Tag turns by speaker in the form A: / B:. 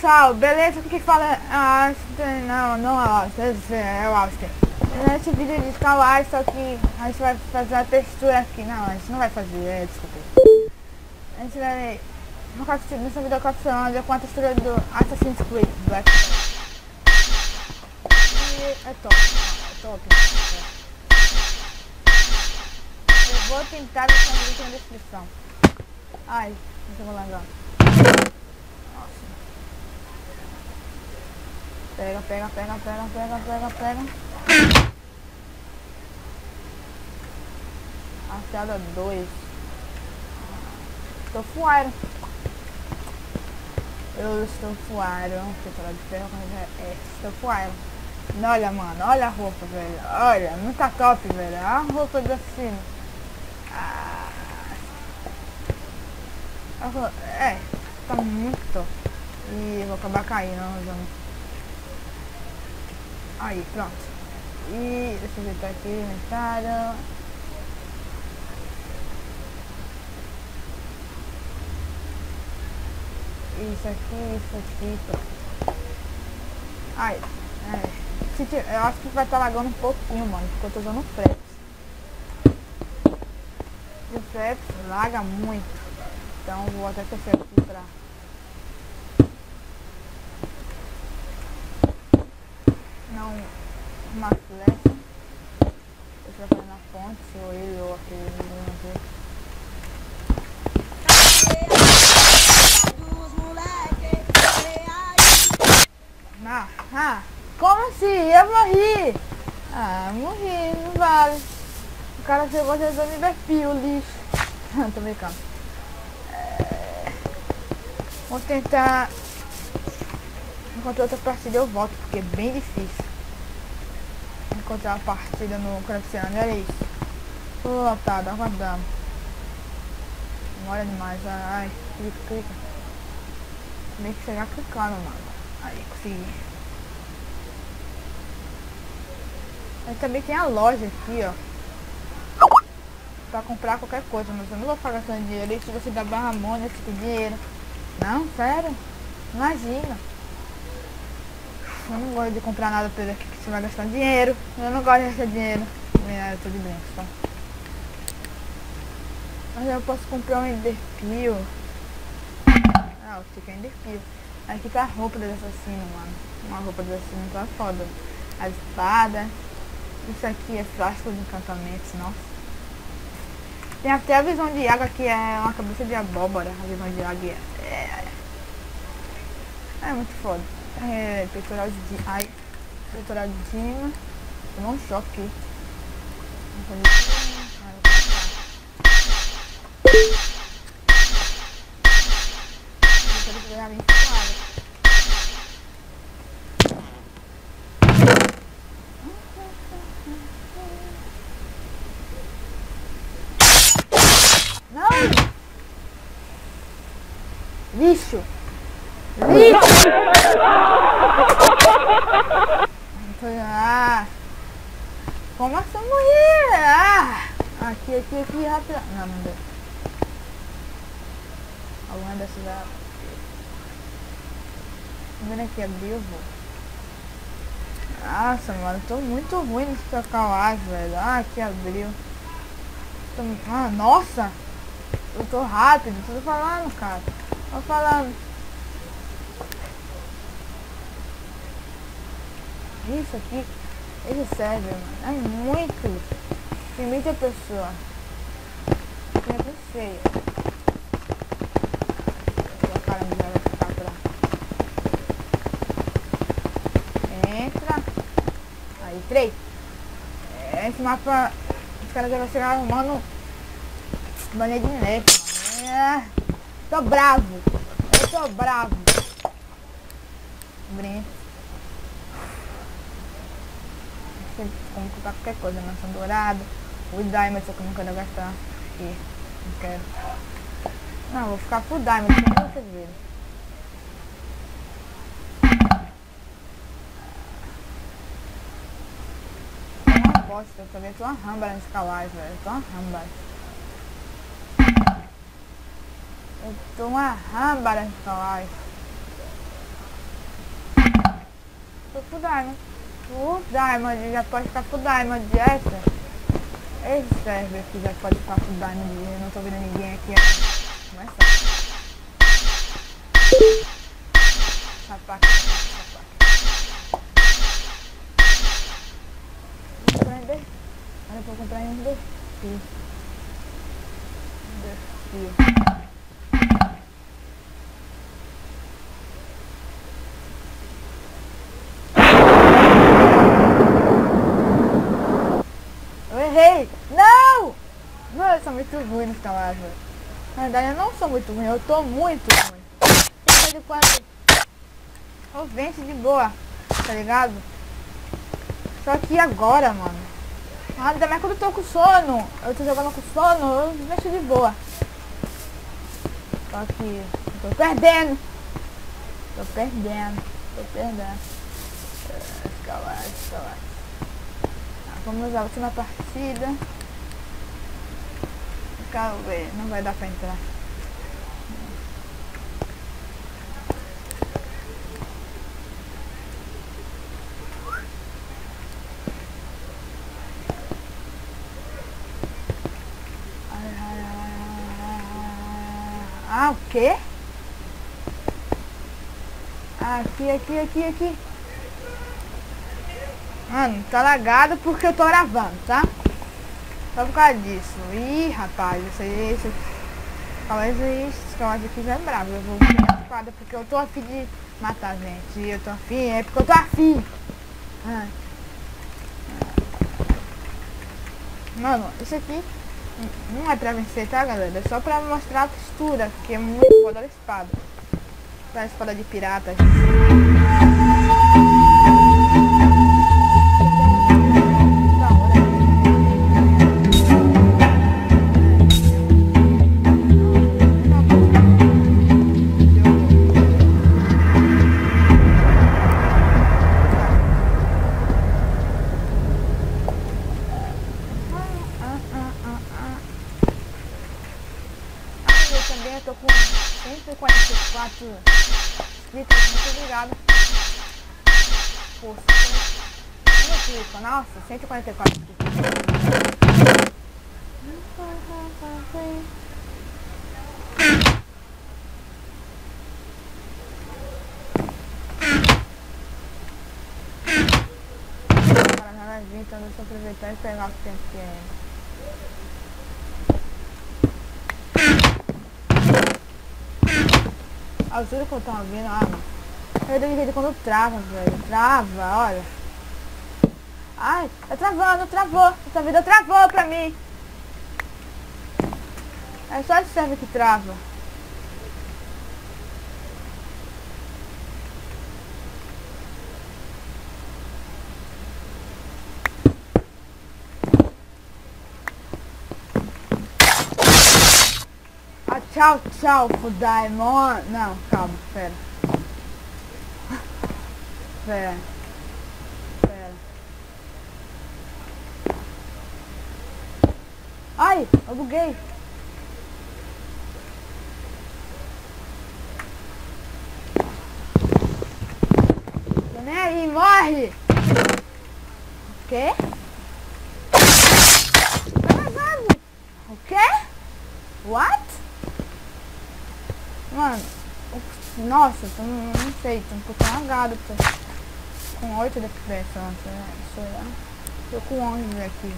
A: pessoal, beleza? Aqui que fala é a Austin, não é o Austin, é o Austin. Nesse vídeo de Skyward, só que a gente vai fazer a textura aqui, não, a gente não vai fazer, desculpa. A gente vai, nessa vídeo capturando com a textura do Assassin's Creed Black Flag. E é top, Eu vou tentar deixar o link na descrição. Ai, não vou largar. Pega. Afiada 2. Estou fuairo. Eu estou fuairo. Estou fuairo. Olha, mano. Olha a roupa, velho. Olha, muito top, velho. Olha a roupa do assassino. Tá muito top. E vou acabar caindo, usando. Aí, pronto. E deixa eu ver, tá aqui, inventário. Isso aqui, pronto. Aí, eu acho que vai estar lagando um pouquinho, mano, porque eu tô usando o Fraps. E o Fraps laga muito. Então vou até testar aqui pra... não uma flecha. Deixa eu fazer na fonte, ou ele ou aquele como assim? Eu morri! Morri, não vale. O cara chegou a fazer me perfil, lixo. Tô brincando. Vou tentar encontrar outra partida, eu volto, porque é bem difícil encontrar uma partida no Crafciano, olha isso. Tô lotado, aguardando. Demora demais, ai, clica. Tem que chegar clicando, mano. Aí, consegui. Aí também tem a loja aqui, ó, pra comprar qualquer coisa, mas eu não vou pagar tanto dinheiro. E se você dá barra mona, esse dinheiro. Não, sério, imagina. Eu não gosto de comprar nada por aqui que você vai gastar dinheiro. Eu não gosto de gastar dinheiro. Eu tô de brinco, só. Mas eu posso comprar um Enderpeel. Eu fico Enderpeel. Aqui tá a roupa do assassino, mano. Uma roupa do assassino tá foda. A espada. Isso aqui é frasco de encantamentos, nossa. Tem até a visão de água, que é uma cabeça de abóbora. A visão de águia. É muito foda. Peitoral de... Ai, peitoral de cima. Tomou um choque. Não! Lixo! Como assim morrer? Aqui, rápido. Não deu. Alguma dessas já... Vendo aqui, abriu, eu vou. Nossa, mano, tô muito ruim nesse Skyward, velho. Aqui abriu. Nossa! Eu tô rápido, tô falando, cara. Tô falando. Isso aqui, esse serve, mano. É muito. Tem muita pessoa. Tem muito feio. A cara me vai ficar pra... Entra. Aí, 3. Esse mapa, os caras devem chegar arrumando banha de neve, mano. Tô bravo. Eu tô bravo. Brinco. Como comprar qualquer coisa, maçã dourada, o diamond, só que eu não quero gastar aqui, não quero. Não, vou ficar full diamond, sem vocês verem. Uma bosta, eu também tô uma ramba nesse Skyward, velho, eu tô uma ramba. Eu tô uma ramba nesse Skyward. full diamond. Full diamond, já pode ficar full diamond. Esse server aqui já pode ficar full diamond. Eu não tô vendo ninguém aqui. Começa. Sapato. Vou prender. Agora eu vou comprar um desafio. Eu errei! Não! Mano, eu sou muito ruim nessa live. Na verdade, eu não sou muito ruim, eu tô muito ruim. De quanto eu venço de boa, tá ligado? Só que agora, mano. Ainda mais quando eu tô com sono. Eu tô jogando com sono, eu venço de boa. Só que eu tô perdendo. Escalar. Vamos à última partida. Quero ver, não vai dar pra entrar. Ah, o quê? Aqui. Mano, tá lagado porque eu tô gravando, tá? Só por causa disso. Ih, rapaz, isso talvez esse caso aqui já é bravo. Eu vou pegar a espada porque eu tô afim de matar gente. Eu tô afim, é porque eu tô afim. Mano, isso aqui não é pra vencer, tá, galera? É só pra mostrar a textura, que é muito foda da espada. A espada de pirata. Eu tô com 144 inscritos, muito obrigado. Poxa, nossa, 144 inscritos. Para nada vir, então deixa eu aproveitar e pegar o tempo que é. Eu juro que eu tô ouvindo, mano. Eu dei jeito quando trava, velho. Trava, olha. Ai, tá travando, travou. Essa vida travou pra mim. É só esse server que trava. Tchau, full diamond. Não, calma, pera. Ai, eu buguei. Tô nem aí, morre. O quê? Tá vazando. O quê? What? Mano, nossa, não sei, tô um pouco lagado, com 8 de FPS, né? Tô com 11 aqui.